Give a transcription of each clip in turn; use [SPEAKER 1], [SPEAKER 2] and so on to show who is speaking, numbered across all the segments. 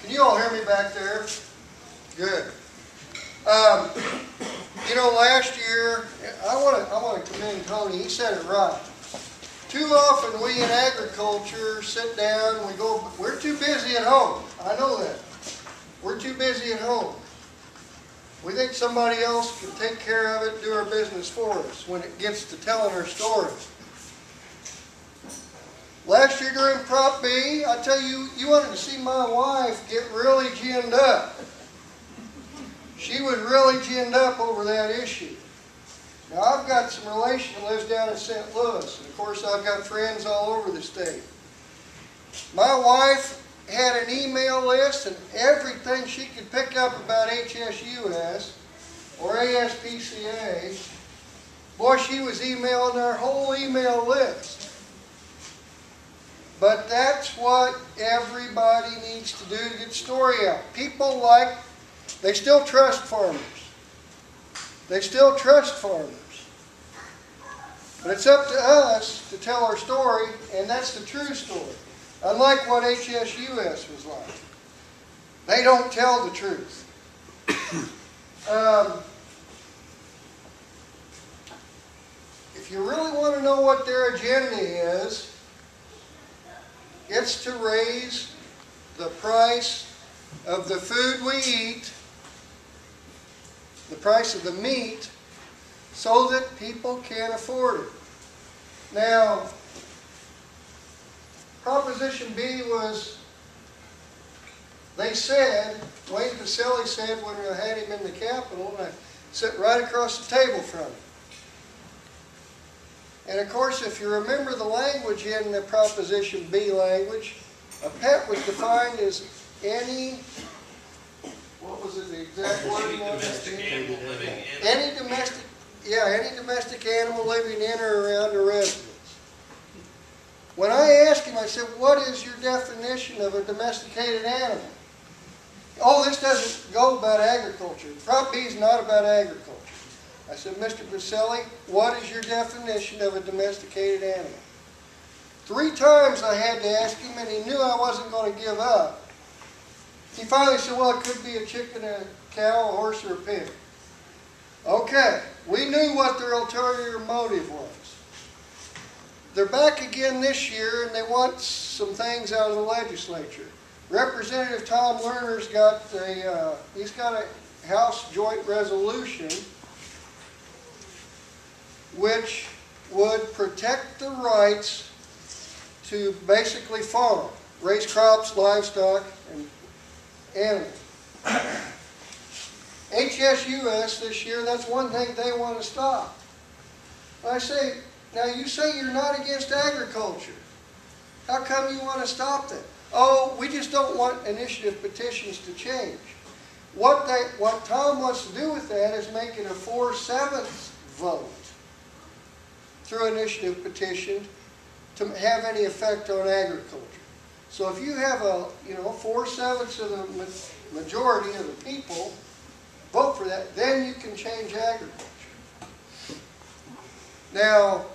[SPEAKER 1] Can you all hear me back there? Good. You know, last year, I want to commend Tony. He said it right. Too often we in agriculture sit down and we go, we're too busy at home. I know that. We're too busy at home. We think somebody else can take care of it and do our business for us when it gets to telling our story. Last year during Prop B, I tell you, you wanted to see my wife get really ginned up. She was really ginned up over that issue. Now, I've got some relation that lives down in St. Louis, and of course I've got friends all over the state. My wife had an email list and everything she could pick up about HSUS or ASPCA, boy, she was emailing our whole email list. But that's what everybody needs to do to get the story out. People they still trust farmers. They still trust farmers. But it's up to us to tell our story, and that's the true story. Unlike what HSUS was like. They don't tell the truth. If you really want to know what their agenda is, it's to raise the price of the food we eat, the price of the meat, so that people can afford it. Now, Proposition B was, they said, Wayne Pacelli said when I had him in the Capitol, and I sat right across the table from him. And of course, if you remember the language in the Proposition B language, a pet was defined as any, what was it, the exact wording on it? Any domestic animal living in or around a residence. When I asked him, I said, what is your definition of a domesticated animal? Oh, this doesn't go about agriculture. Prop B is not about agriculture. I said, Mr. Pacelli, what is your definition of a domesticated animal? 3 times I had to ask him, and he knew I wasn't going to give up. He finally said, well, it could be a chicken, a cow, a horse, or a pig. Okay, we knew what their ulterior motive was. They're back again this year, and they want some things out of the legislature. Representative Tom Lerner's got he's got a House Joint Resolution which would protect the rights to basically farm, raise crops, livestock, and animals. HSUS this year, that's one thing they want to stop. I say, now you say you're not against agriculture. How come you want to stop that? Oh, we just don't want initiative petitions to change. What Tom wants to do with that is make it a 4/7 vote through initiative petition to have any effect on agriculture. So if you have a 4/7 of the majority of the people vote for that, then you can change agriculture. Now,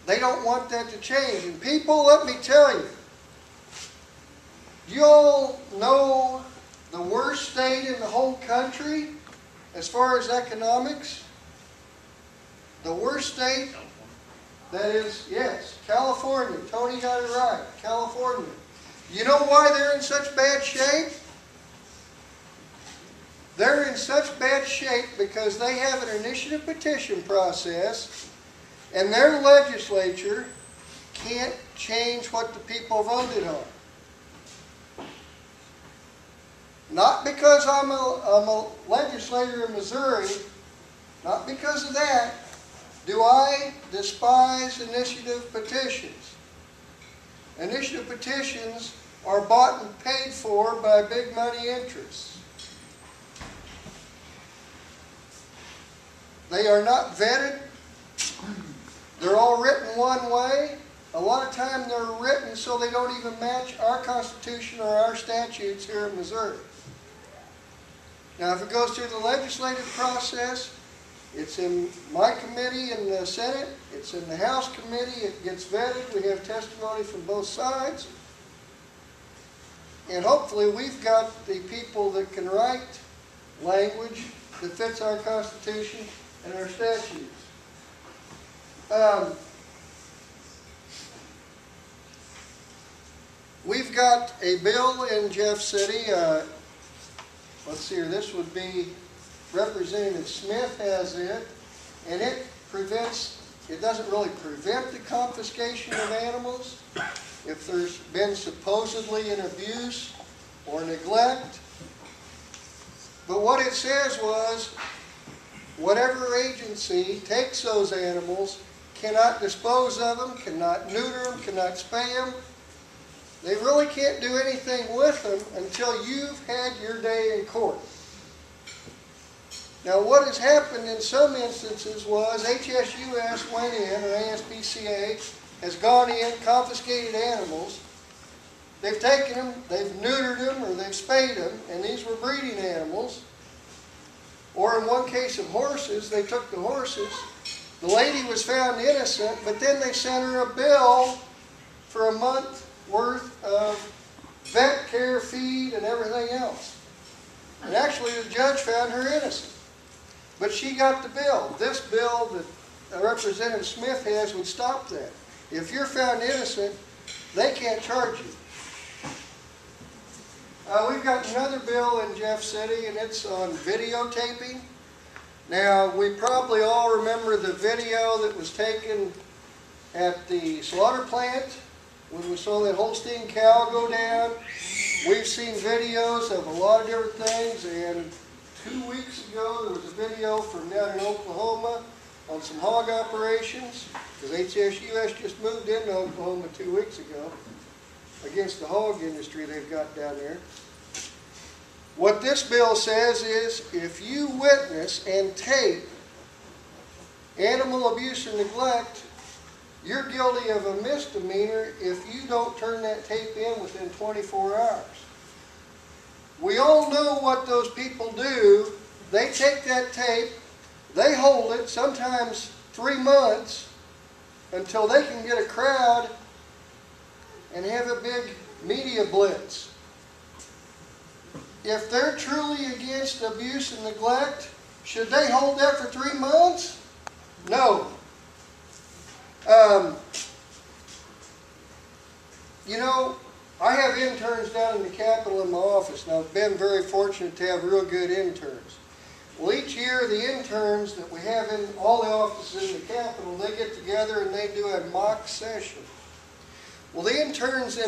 [SPEAKER 1] they don't want that to change. And people, let me tell you, you all know the worst state in the whole country as far as economics? The worst state, that is, yes, California. Tony got it right, California. You know why they're in such bad shape? They're in such bad shape because they have an initiative petition process and their legislature can't change what the people voted on. Not because I'm a legislator in Missouri, not because of that, do I despise initiative petitions. Initiative petitions are bought and paid for by big money interests. They are not vetted. They're all written one way. A lot of time they're written so they don't even match our Constitution or our statutes here in Missouri. Now, if it goes through the legislative process, it's in my committee in the Senate, it's in the House committee, it gets vetted, we have testimony from both sides. And hopefully we've got the people that can write language that fits our Constitution and our statutes. We've got a bill in Jeff City. Let's see here. This would be Representative Smith has it, and it doesn't really prevent the confiscation of animals if there's been supposedly an abuse or neglect. But what it says was, whatever agency takes those animals cannot dispose of them, cannot neuter them, cannot spay them. They really can't do anything with them until you've had your day in court. Now what has happened in some instances was HSUS went in, or ASPCA, has gone in, confiscated animals. They've taken them, they've neutered them, or they've spayed them, and these were breeding animals. Or in one case of horses, they took the horses. The lady was found innocent, but then they sent her a bill for a month worth of vet care, feed, and everything else. And actually the judge found her innocent. But she got the bill. This bill that Representative Smith has would stop that. If you're found innocent, they can't charge you. We've got another bill in Jeff City, and it's on videotaping. Now, we probably all remember the video that was taken at the slaughter plant when we saw that Holstein cow go down. We've seen videos of a lot of different things, and 2 weeks ago there was a video from down in Oklahoma on some hog operations, because HSUS just moved into Oklahoma 2 weeks ago against the hog industry they've got down there. What this bill says is, if you witness and tape animal abuse or neglect, you're guilty of a misdemeanor if you don't turn that tape in within 24 hours. We all know what those people do. They take that tape, they hold it, sometimes 3 months, until they can get a crowd and have a big media blitz. If they're truly against abuse and neglect, should they hold that for 3 months? No. You know, I have interns down in the Capitol in my office, and I've been very fortunate to have real good interns. Well, each year the interns that we have in all the offices in the Capitol, they get together and they do a mock session. Well, the interns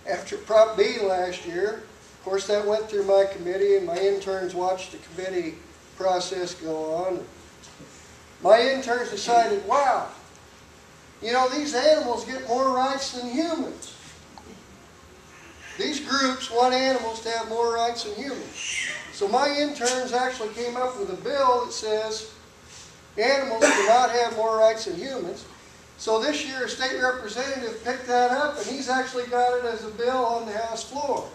[SPEAKER 1] after Prop B last year, of course that went through my committee, and my interns watched the committee process go on. My interns decided, wow, you know, these animals get more rights than humans. These groups want animals to have more rights than humans. So my interns actually came up with a bill that says animals cannot have more rights than humans. So this year a state representative picked that up, and he's actually got it as a bill on the House floor.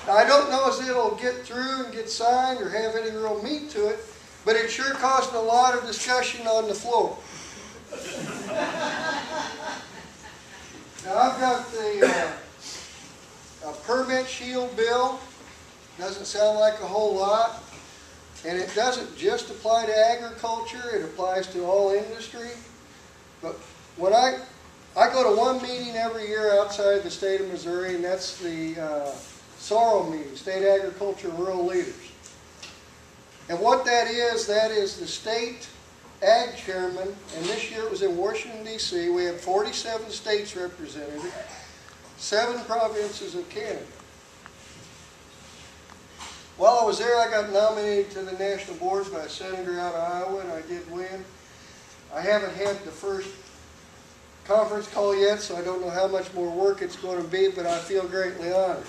[SPEAKER 1] Now, I don't know if it'll get through and get signed or have any real meat to it, but it sure caused a lot of discussion on the floor. Now I've got the permit shield bill. Doesn't sound like a whole lot, and it doesn't just apply to agriculture, it applies to all industry. But when I go to one meeting every year outside of the state of Missouri, and that's the SARL meeting, State Agriculture Rural Leaders. And what that is the state ag chairman, and this year it was in Washington, D.C. We have 47 states represented, 7 provinces of Canada. While I was there, I got nominated to the national boards by a senator out of Iowa, and I did win. I haven't had the first conference call yet, so I don't know how much more work it's going to be, but I feel greatly honored.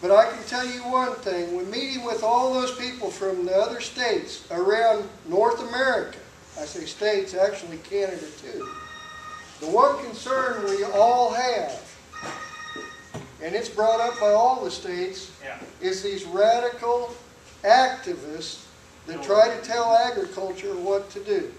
[SPEAKER 1] But I can tell you one thing, when meeting with all those people from the other states around North America, I say states, actually Canada too, the one concern we all have, and it's brought up by all the states, is these radical activists that try to tell agriculture what to do.